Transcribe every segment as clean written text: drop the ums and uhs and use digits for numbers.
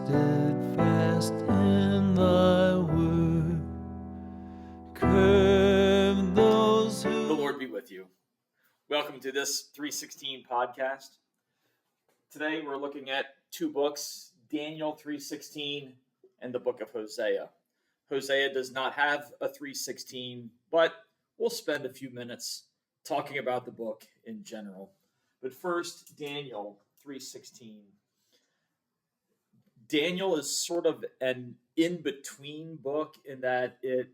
steadfast in thy word. Curve those who... The Lord be with you. Welcome to this 316 podcast. Today we're looking at two books, Daniel 3:16 and the book of Hosea. Hosea does not have a 3:16, but we'll spend a few minutes talking about the book in general. But first, Daniel 3:16. Daniel is sort of an in-between book in that it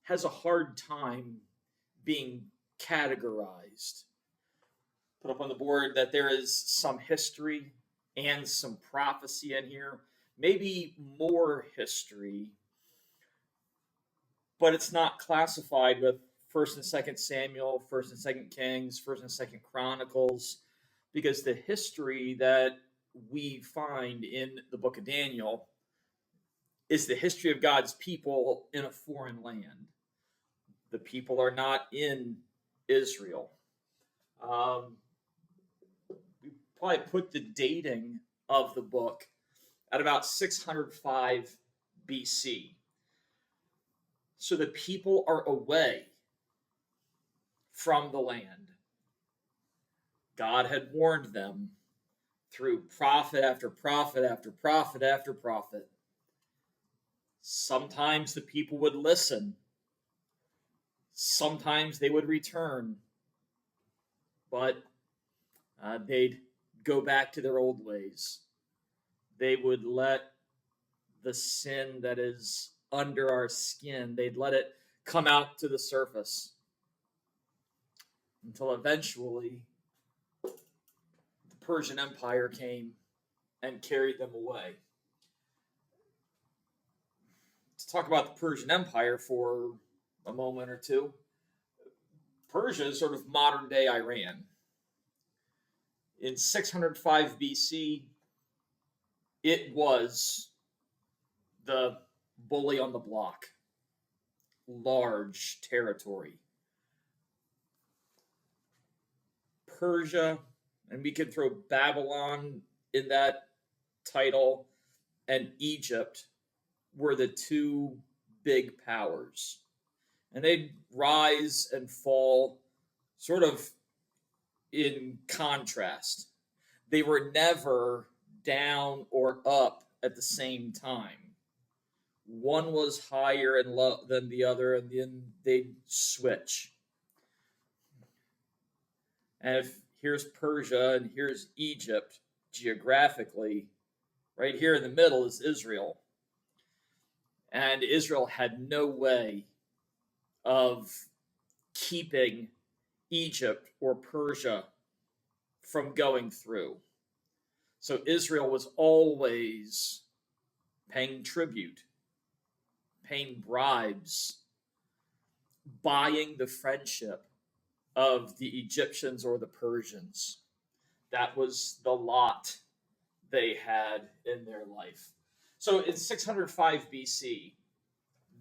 has a hard time being categorized. Put up on the board that there is some history and some prophecy in here, maybe more history, but it's not classified with 1st and 2nd Samuel, 1st and 2nd Kings, 1st and 2nd Chronicles, because the history that we find in the book of Daniel is the history of God's people in a foreign land. The people are not in Israel. We probably put the dating of the book at about 605 BC. So the people are away from the land. God had warned them through prophet after prophet after prophet after prophet. Sometimes the people would listen. Sometimes they would return. But they'd go back to their old ways. They would let the sin that is under our skin, they'd let it come out to the surface until eventually the Persian Empire came and carried them away. Let's talk about the Persian Empire for a moment or two. Persia is sort of modern day Iran. In 605 BC, it was the bully on the block, large territory. Persia, and we could throw Babylon in that title, and Egypt were the two big powers. And they'd rise and fall sort of in contrast. They were never down or up at the same time. One was higher and low than the other, and then they'd switch. And if here's Persia and here's Egypt geographically, right here in the middle is Israel. And Israel had no way of keeping Egypt or Persia from going through. So Israel was always paying tribute, paying bribes, buying the friendship of the Egyptians or the Persians. That was the lot they had in their life. So in 605 BC,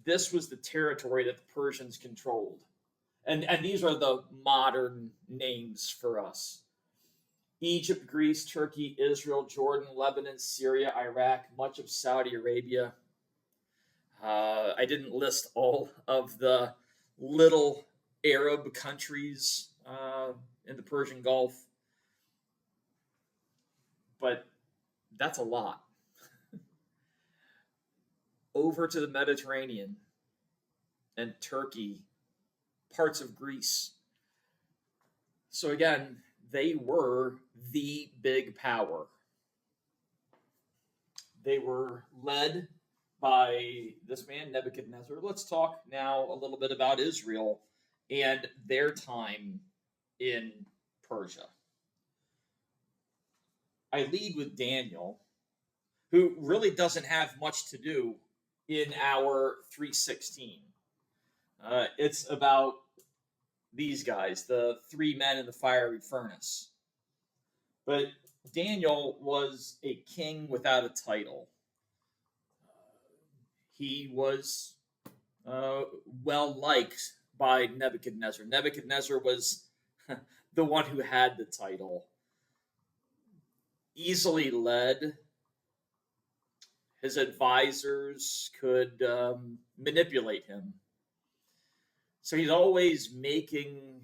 this was the territory that the Persians controlled. And these are the modern names for us. Egypt, Greece, Turkey, Israel, Jordan, Lebanon, Syria, Iraq, much of Saudi Arabia. I didn't list all of the little Arab countries in the Persian Gulf, but that's a lot. Over to the Mediterranean and Turkey, parts of Greece. So again, they were the big power. They were led by this man, Nebuchadnezzar. Let's talk now a little bit about Israel and their time in Persia. I lead with Daniel, who really doesn't have much to do in our 3:16. It's about these guys, the three men in the fiery furnace. But Daniel was a king without a title. He was well liked by Nebuchadnezzar. Nebuchadnezzar was the one who had the title. Easily led, his advisors could manipulate him. So he's always making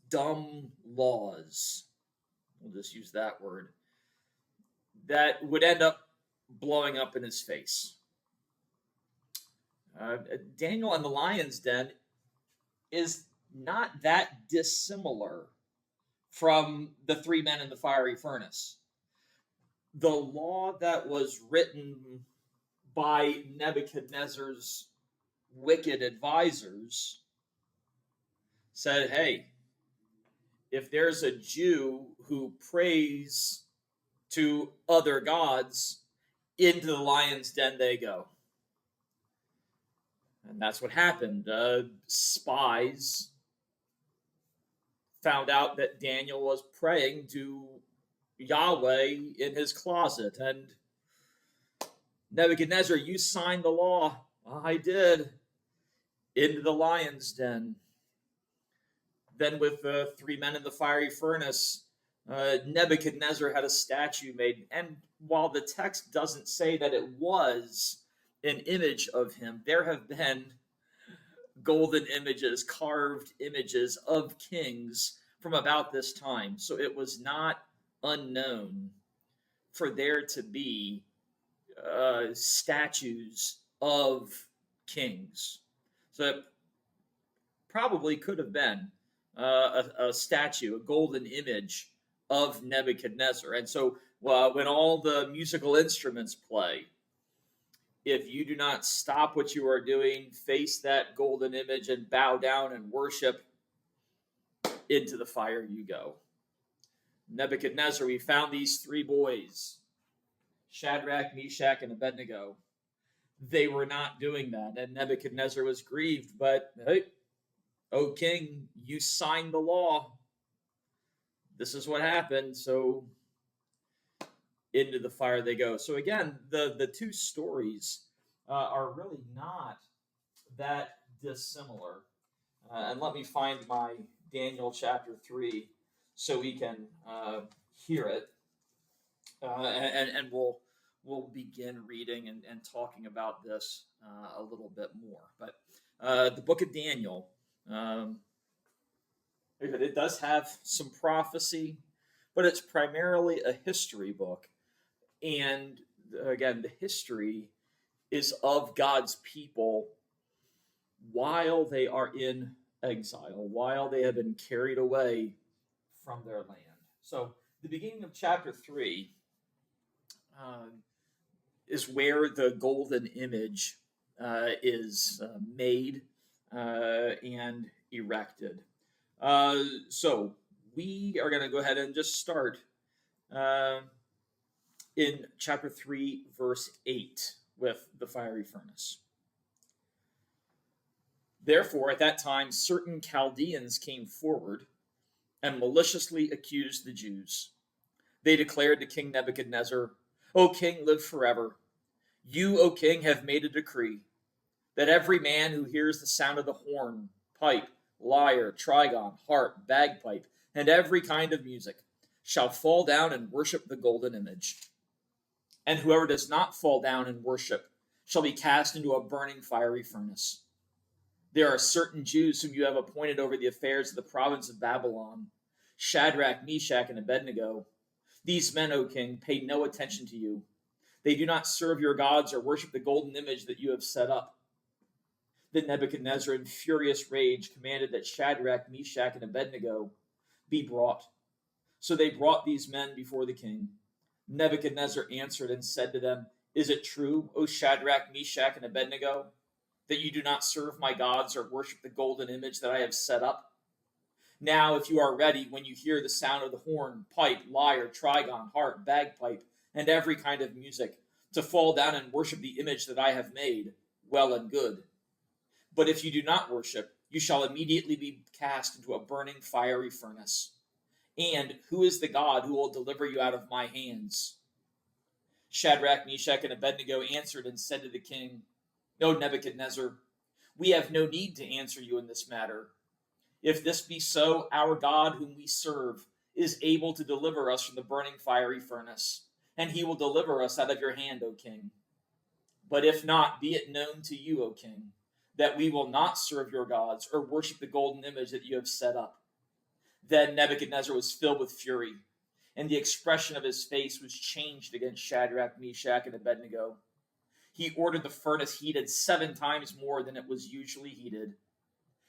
dumb laws, we'll just use that word, that would end up blowing up in his face. Daniel and the lion's den is not that dissimilar from the three men in the fiery furnace. The law that was written by Nebuchadnezzar's wicked advisors said, hey, if there's a Jew who prays to other gods, into the lion's den they go. And that's what happened. Spies found out that Daniel was praying to Yahweh in his closet. And Nebuchadnezzar, you signed the law. I did. Into the lion's den. Then with the three men in the fiery furnace, Nebuchadnezzar had a statue made. And while the text doesn't say that it was an image of him, there have been golden images, carved images of kings from about this time. So it was not unknown for there to be statues of kings. So it probably could have been a statue, a golden image of Nebuchadnezzar. And so when all the musical instruments play, if you do not stop what you are doing, face that golden image and bow down and worship, into the fire you go. Nebuchadnezzar, we found these three boys, Shadrach, Meshach, and Abednego. They were not doing that, and Nebuchadnezzar was grieved. But, hey, O king, you signed the law. This is what happened, so into the fire they go. So again, the two stories are really not that dissimilar. And let me find my Daniel chapter 3 so we can hear it. And we'll begin reading and talking about this a little bit more. But the book of Daniel, it does have some prophecy, but it's primarily a history book. And again, the history is of God's people while they are in exile, while they have been carried away from their land. So the beginning of chapter 3 is where the golden image is made and erected. So we are going to go ahead and just start in chapter 3, verse 8, with the fiery furnace. Therefore, at that time, certain Chaldeans came forward and maliciously accused the Jews. They declared to King Nebuchadnezzar, O king, live forever. You, O king, have made a decree that every man who hears the sound of the horn, pipe, lyre, trigon, harp, bagpipe, and every kind of music shall fall down and worship the golden image. And whoever does not fall down and worship shall be cast into a burning fiery furnace. There are certain Jews whom you have appointed over the affairs of the province of Babylon, Shadrach, Meshach, and Abednego. These men, O king, pay no attention to you. They do not serve your gods or worship the golden image that you have set up. Then Nebuchadnezzar, in furious rage, commanded that Shadrach, Meshach, and Abednego be brought. So they brought these men before the king. Nebuchadnezzar answered and said to them, Is it true, O Shadrach, Meshach, and Abednego, that you do not serve my gods or worship the golden image that I have set up? Now, if you are ready, when you hear the sound of the horn, pipe, lyre, trigon, harp, bagpipe, and every kind of music, to fall down and worship the image that I have made, well and good. But if you do not worship, you shall immediately be cast into a burning fiery furnace. And who is the God who will deliver you out of my hands? Shadrach, Meshach, and Abednego answered and said to the king, No, Nebuchadnezzar, we have no need to answer you in this matter. If this be so, our God whom we serve is able to deliver us from the burning fiery furnace. and he will deliver us out of your hand, O king. But if not, be it known to you, O king, that we will not serve your gods or worship the golden image that you have set up." Then Nebuchadnezzar was filled with fury, and the expression of his face was changed against Shadrach, Meshach, and Abednego. He ordered the furnace heated 7 times more than it was usually heated.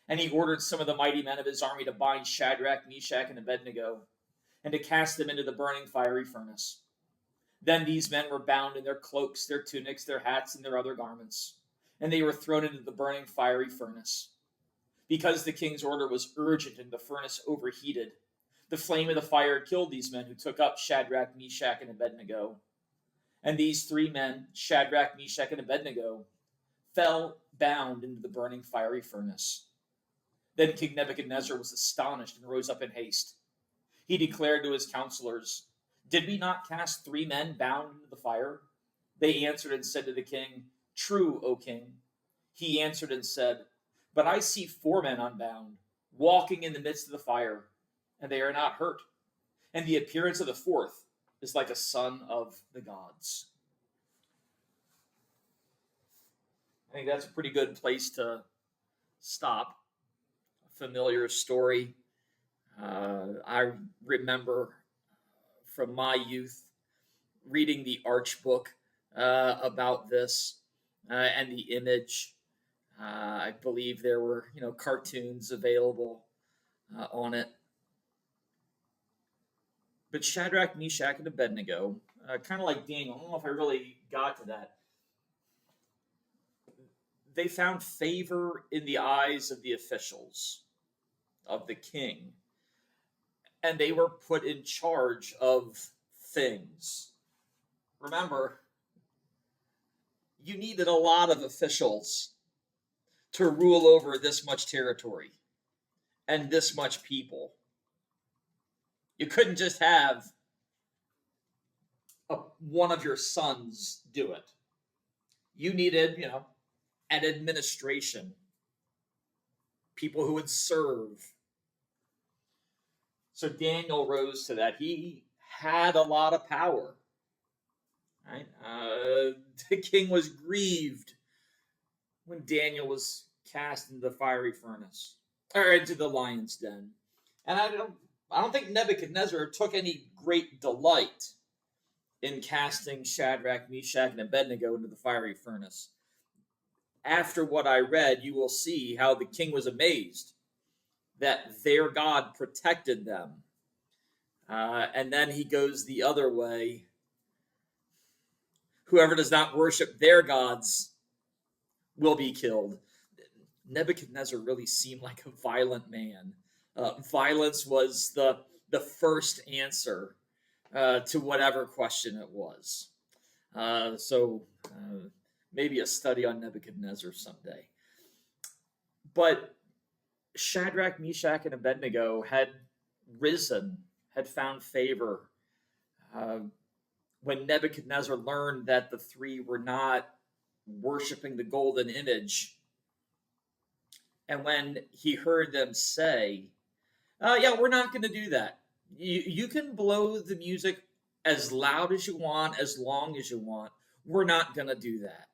And he ordered some of the mighty men of his army to bind Shadrach, Meshach, and Abednego, and to cast them into the burning fiery furnace. Then these men were bound in their cloaks, their tunics, their hats, and their other garments, and they were thrown into the burning fiery furnace. Because the king's order was urgent and the furnace overheated, the flame of the fire killed these men who took up Shadrach, Meshach, and Abednego. And these 3 men, Shadrach, Meshach, and Abednego, fell bound into the burning fiery furnace. Then King Nebuchadnezzar was astonished and rose up in haste. He declared to his counselors, "Did we not cast 3 men bound into the fire?" They answered and said to the king, "True, O king." He answered and said, "But I see 4 men unbound, walking in the midst of the fire, and they are not hurt. And the appearance of the 4th is like a son of the gods." I think that's a pretty good place to stop. A familiar story. I remember from my youth reading the Arch book about this and the image. I believe there were, cartoons available on it. But Shadrach, Meshach, and Abednego, kind of like Daniel, I don't know if I really got to that. They found favor in the eyes of the officials, of the king, and they were put in charge of things. Remember, you needed a lot of officials to rule over this much territory and this much people. You couldn't just have one of your sons do it. You needed, an administration, people who would serve. So Daniel rose to that. He had a lot of power. Right? The king was grieved when Daniel was cast into the fiery furnace, or into the lion's den. And I don't think Nebuchadnezzar took any great delight in casting Shadrach, Meshach, and Abednego into the fiery furnace. After what I read, you will see how the king was amazed that their God protected them. And then he goes the other way. Whoever does not worship their gods will be killed. Nebuchadnezzar really seemed like a violent man. Violence was the first answer to whatever question it was. So maybe a study on Nebuchadnezzar someday. But Shadrach, Meshach, and Abednego had risen, had found favor. When Nebuchadnezzar learned that the 3 were not worshiping the golden image, and when he heard them say, "Yeah, we're not going to do that. You can blow the music as loud as you want, as long as you want. We're not going to do that."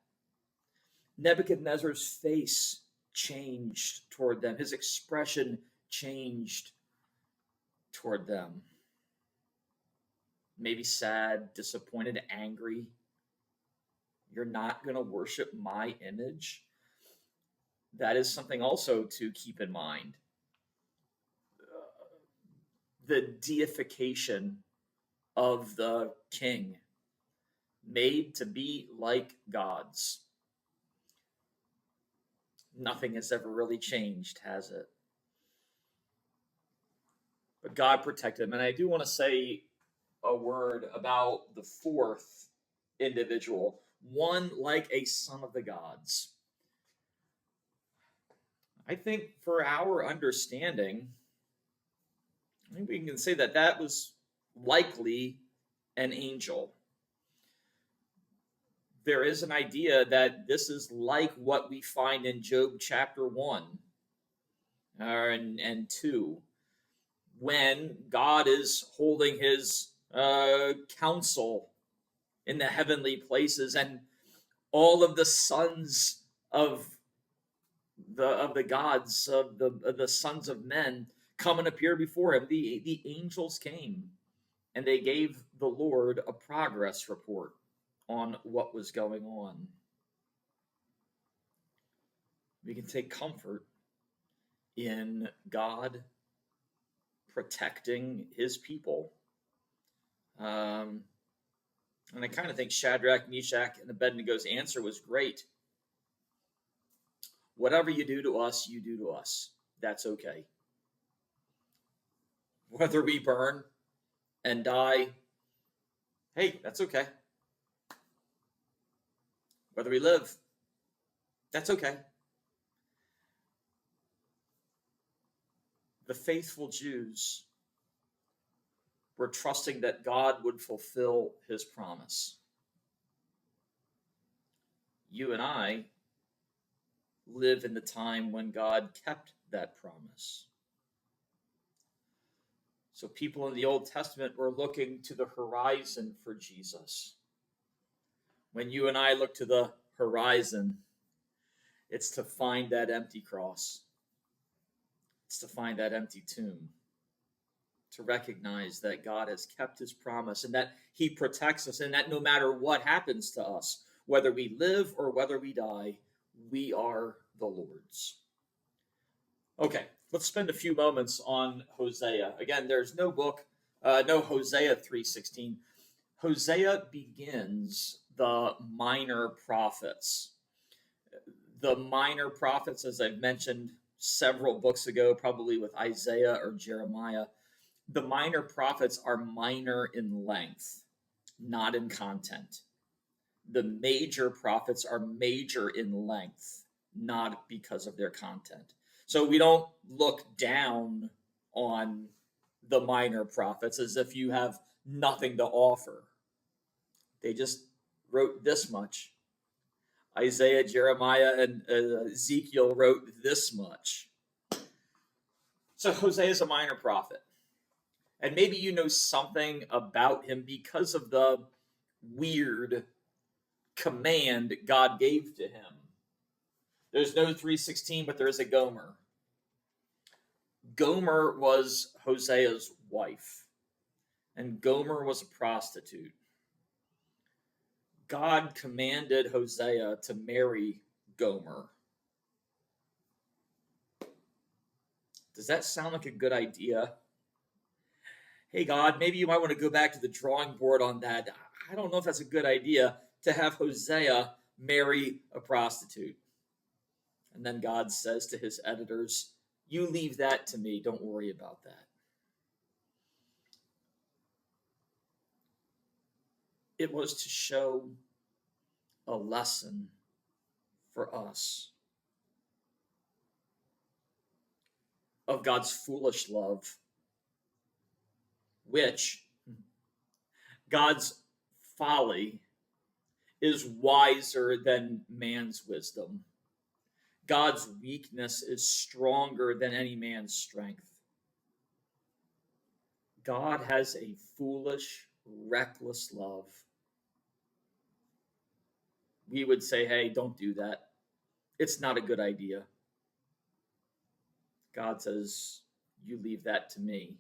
Nebuchadnezzar's face changed toward them. His expression changed toward them. Maybe sad, disappointed, angry. You're not going to worship my image? That is something also to keep in mind. The deification of the king, made to be like gods. Nothing has ever really changed, has it? But God protected him. And I do want to say a word about the 4th individual, one like a son of the gods. I think for our understanding, I think we can say that was likely an angel. There is an idea that this is like what we find in Job chapter 1 and 2, when God is holding his council in the heavenly places, and all of the sons of the gods, of the sons of men, come and appear before him. The angels came, and they gave the Lord a progress report on what was going on. We can take comfort in God protecting his people. And I kind of think Shadrach, Meshach, and Abednego's answer was great. Whatever you do to us, you do to us. That's okay. Whether we burn and die, hey, that's okay. Whether we live, that's okay. The faithful Jews were trusting that God would fulfill his promise. You and I live in the time when God kept that promise. So people in the Old Testament were looking to the horizon for Jesus. When you and I look to the horizon, it's to find that empty cross. It's to find that empty tomb. To recognize that God has kept his promise and that he protects us, and that no matter what happens to us, whether we live or whether we die, we are the Lord's. Okay, let's spend a few moments on Hosea. Again, there's no book, no Hosea 3:16. Hosea begins the minor prophets. The minor prophets, as I've mentioned several books ago, probably with Isaiah or Jeremiah, the minor prophets are minor in length, not in content. The major prophets are major in length, not because of their content. So we don't look down on the minor prophets as if you have nothing to offer. They just wrote this much. Isaiah, Jeremiah, and Ezekiel wrote this much. So Hosea is a minor prophet. And maybe you know something about him because of the weird command God gave to him. There's no 3:16, but there is a Gomer. Gomer was Hosea's wife, and Gomer was a prostitute. God commanded Hosea to marry Gomer. Does that sound like a good idea? Hey, God, maybe you might want to go back to the drawing board on that. I don't know if that's a good idea to have Hosea marry a prostitute. And then God says to his editors, you leave that to me. Don't worry about that. It was to show a lesson for us of God's foolish love, which God's folly is wiser than man's wisdom. God's weakness is stronger than any man's strength. God has a foolish, reckless love. We would say, hey, don't do that. It's not a good idea. God says, you leave that to me.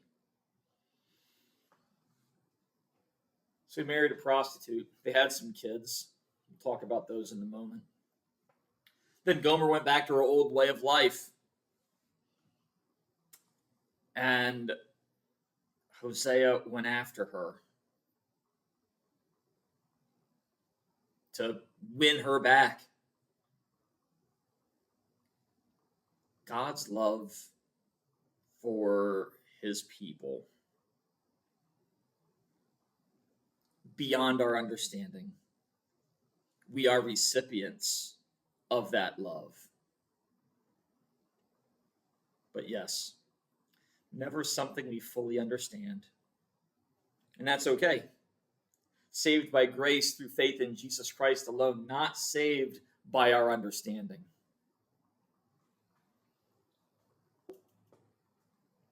So he married a prostitute. They had some kids. We'll talk about those in a moment. Then Gomer went back to her old way of life. And Hosea went after her to win her back. God's love for his people beyond our understanding. We are recipients of that love. But yes, never something we fully understand. And that's okay. Saved by grace through faith in Jesus Christ alone, not saved by our understanding.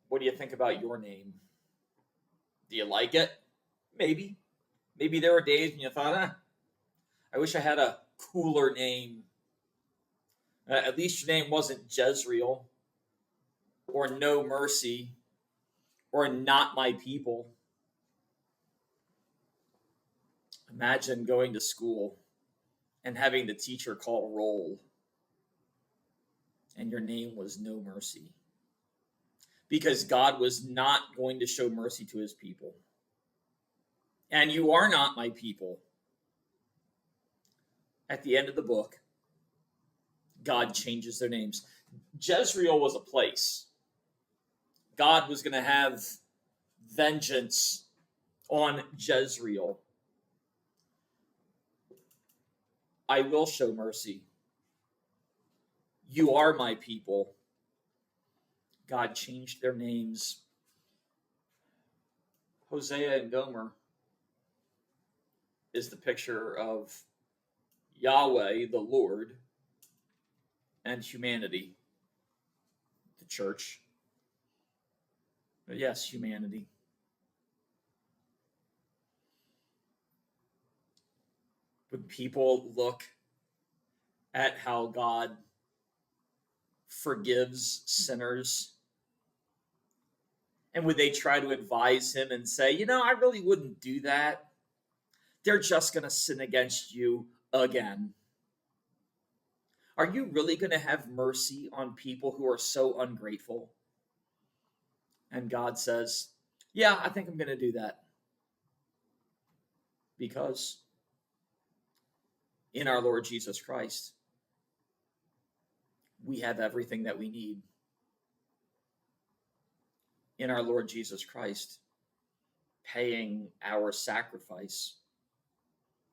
What do you think about your name? Do you like it? Maybe. Maybe there were days when you thought, I wish I had a cooler name. At least your name wasn't Jezreel or No Mercy or Not My People. Imagine going to school and having the teacher call roll and your name was No Mercy. Because God was not going to show mercy to his people. And you are not my people. At the end of the book, God changes their names. Jezreel was a place. God was going to have vengeance on Jezreel. I will show mercy. You are my people. God changed their names. Hosea and Gomer is the picture of Yahweh, the Lord, and humanity, the church. But yes, humanity. Would people look at how God forgives sinners? And would they try to advise him and say, I really wouldn't do that. They're just going to sin against you again. Are you really going to have mercy on people who are so ungrateful? And God says, yeah, I think I'm going to do that. Because in our Lord Jesus Christ, we have everything that we need. In our Lord Jesus Christ, paying our sacrifice,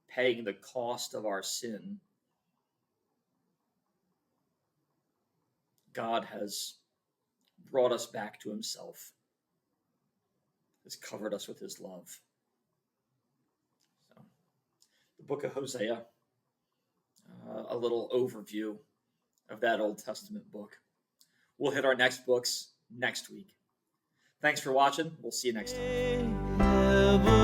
paying the cost of our sin, God has brought us back to himself, has covered us with his love. So, the book of Hosea, a little overview of that Old Testament book. We'll hit our next books next week. Thanks for watching. We'll see you next time.